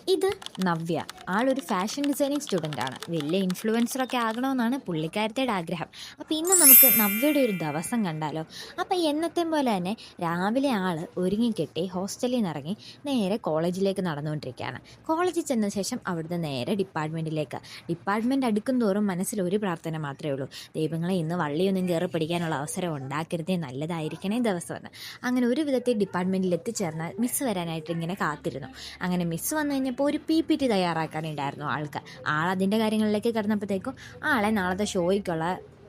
ഇത് നവ്യ. ആളൊരു fashion designing സ്റ്റുഡൻ്റാണ്. വലിയ ഇൻഫ്ലുവൻസറൊക്കെ ആകണമെന്നാണ് പുള്ളിക്കാരത്തിയുടെ ആഗ്രഹം. അപ്പോൾ ഇന്ന് നമുക്ക് നവ്യയുടെ ഒരു ദിവസം കണ്ടാലോ? അപ്പോൾ എന്നത്തെയും പോലെ തന്നെ രാവിലെ ആൾ ഒരുങ്ങിക്കെട്ടി ഹോസ്റ്റലിൽ നിന്ന് ഇറങ്ങി നേരെ കോളേജിലേക്ക് നടന്നുകൊണ്ടിരിക്കുകയാണ്. കോളേജിൽ ചെന്ന ശേഷം അവിടുന്ന് നേരെ ഡിപ്പാർട്ട്മെൻറ്റിലേക്ക്. ഡിപ്പാർട്ട്മെൻറ്റ് അടുക്കും തോറും മനസ്സിൽ ഒരു പ്രാർത്ഥന മാത്രമേ ഉള്ളൂ: ദൈവങ്ങളെ ഇന്ന് വള്ളിയൊന്നും കയറി പിടിക്കാനുള്ള അവസരം ഉണ്ടാക്കരുതേ, നല്ലതായിരിക്കണേ ദിവസമെന്ന്. അങ്ങനെ ഒരു വിധത്തിൽ ഡിപ്പാർട്ട്മെൻറ്റിൽ എത്തിച്ചേർന്നാൽ മിസ്സ് വരാനായിട്ട് ഇങ്ങനെ കാത്തിരുന്നു. അങ്ങനെ മിസ്സ് വന്നു കഴിഞ്ഞപ്പോൾ ഒരു PPT തയ്യാറാക്കാനുണ്ടായിരുന്നു ആൾക്ക്. ആളതിൻ്റെ കാര്യങ്ങളിലേക്ക് കിടന്നപ്പോഴത്തേക്കും ആളെ നാളത്തെ ഷോയ്ക്കുള്ള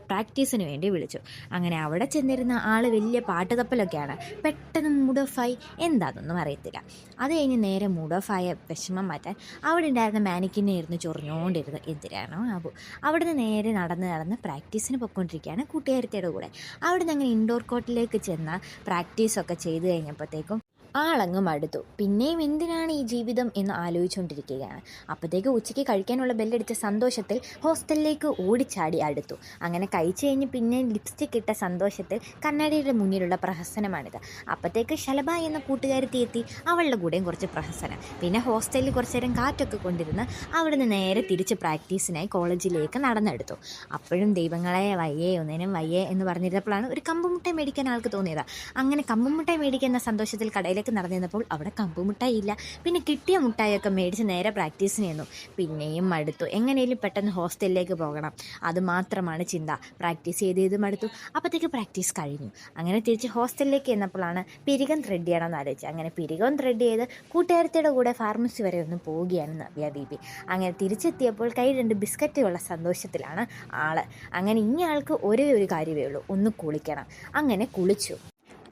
പ്രാക്ടീസിന് വേണ്ടി വിളിച്ചു. അങ്ങനെ അവിടെ ചെന്നിരുന്ന ആൾ വലിയ പാട്ട് തപ്പലൊക്കെയാണ്. പെട്ടെന്ന് മൂഡ് ഓഫായി. എന്താണെന്നൊന്നും അറിയത്തില്ല. അത് കഴിഞ്ഞ് നേരെ മൂഡ് ഓഫായ വിഷമം മാറ്റാൻ അവിടെ ഉണ്ടായിരുന്ന മാനിക്കിനെ ഇരുന്ന് ചൊറിഞ്ഞുകൊണ്ടിരുന്നു. എന്തിനാണോ ആബു. അവിടുന്ന് നേരെ നടന്ന് പ്രാക്ടീസിന് പൊയ്ക്കൊണ്ടിരിക്കുകയാണ് കൂട്ടുകാരത്തിയുടെ കൂടെ. അവിടുന്ന് അങ്ങനെ ഇൻഡോർ കോർട്ടിലേക്ക് ചെന്ന പ്രാക്ടീസൊക്കെ ചെയ്ത് കഴിഞ്ഞപ്പോഴത്തേക്കും ആളങ്ങ് മടുത്തു. പിന്നെയും എന്തിനാണ് ഈ ജീവിതം എന്ന് ആലോചിച്ചുകൊണ്ടിരിക്കുകയാണ്. അപ്പോഴത്തേക്ക് ഉച്ചയ്ക്ക് കഴിക്കാനുള്ള ബെല്ലടിച്ച സന്തോഷത്തിൽ ഹോസ്റ്റലിലേക്ക് ഓടിച്ചാടി അടുത്തു. അങ്ങനെ കഴിച്ചു കഴിഞ്ഞ് പിന്നെ ലിപ്സ്റ്റിക് ഇട്ട സന്തോഷത്തിൽ കണ്ണാടിയുടെ മുന്നിലുള്ള പ്രഹസനമാണിത്. അപ്പോഴത്തേക്ക് ശലഭ എന്ന കൂട്ടുകാരത്തി എത്തി. അവളുടെ കൂടെയും കുറച്ച് പ്രഹസനം. പിന്നെ ഹോസ്റ്റലിൽ കുറച്ച് നേരം കാറ്റൊക്കെ കൊണ്ടിരുന്ന് അവിടുന്ന് നേരെ തിരിച്ച് പ്രാക്ടീസിനായി കോളേജിലേക്ക് നടന്നെടുത്തു. അപ്പോഴും ദൈവങ്ങളെ വയ്യേ, ഒന്നിനും വയ്യേ എന്ന് പറഞ്ഞിരുന്നപ്പോഴാണ് ഒരു കമ്പുമുട്ടായി മേടിക്കാൻ ആൾക്ക് തോന്നിയത്. അങ്ങനെ കമ്പുമുട്ടായി മേടിക്കുന്ന സന്തോഷത്തിൽ കടയിൽ നടന്നിരുന്നപ്പോൾ അവിടെ കമ്പുമുട്ടായി ഇല്ല. പിന്നെ കിട്ടിയ മുട്ടായൊക്കെ മേടിച്ച് നേരെ പ്രാക്ടീസിന് ചെന്നു. പിന്നെയും മടുത്തു. എങ്ങനെയും പെട്ടെന്ന് ഹോസ്റ്റലിലേക്ക് പോകണം, അതുമാത്രമാണ് ചിന്ത. പ്രാക്ടീസ് ചെയ്ത് മടുത്തു. അപ്പോഴത്തേക്ക് പ്രാക്ടീസ് കഴിഞ്ഞു. അങ്ങനെ തിരിച്ച് ഹോസ്റ്റലിലേക്ക് ചെന്നപ്പോഴാണ് പിരികം ത്രെഡ് ചെയ്യണമെന്ന് ആലോചിച്ചത്. അങ്ങനെ പിരികം ത്രെഡ് ചെയ്ത് കൂട്ടുകാരത്തിയുടെ കൂടെ ഫാർമസി വരെ ഒന്ന് പോവുകയാണ് നവ്യ ബീബി. അങ്ങനെ തിരിച്ചെത്തിയപ്പോൾ കൈ 2 ബിസ്ക്കറ്റുള്ള സന്തോഷത്തിലാണ് ആള്. അങ്ങനെ ഇനി ആൾക്ക് ഒരേ ഒരു കാര്യമേ ഉള്ളൂ: ഒന്ന് കുളിക്കണം. അങ്ങനെ കുളിച്ചു.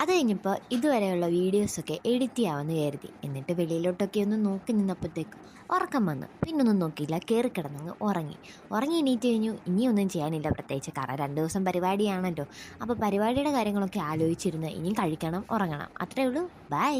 അത് കഴിഞ്ഞപ്പോൾ ഇതുവരെയുള്ള വീഡിയോസൊക്കെ എഡിറ്റ് ചെയ്യാമെന്ന് കരുതി. എന്നിട്ട് വെളിയിലോട്ടൊക്കെ ഒന്ന് നോക്കി നിന്നപ്പോഴത്തേക്കും ഉറക്കം വന്നു. പിന്നൊന്നും നോക്കിയില്ല, കയറി കിടന്നങ്ങ് ഉറങ്ങി എണീറ്റ് കഴിഞ്ഞു. ഇനിയൊന്നും ചെയ്യാനില്ല പ്രത്യേകിച്ച്, കാരണം 2 ദിവസം പരിപാടിയാണല്ലോ. അപ്പോൾ പരിപാടിയുടെ കാര്യങ്ങളൊക്കെ ആലോചിച്ചിരുന്ന് ഇനിയും കഴിക്കണം, ഉറങ്ങണം. അത്രയേ ഉള്ളൂ. ബൈ.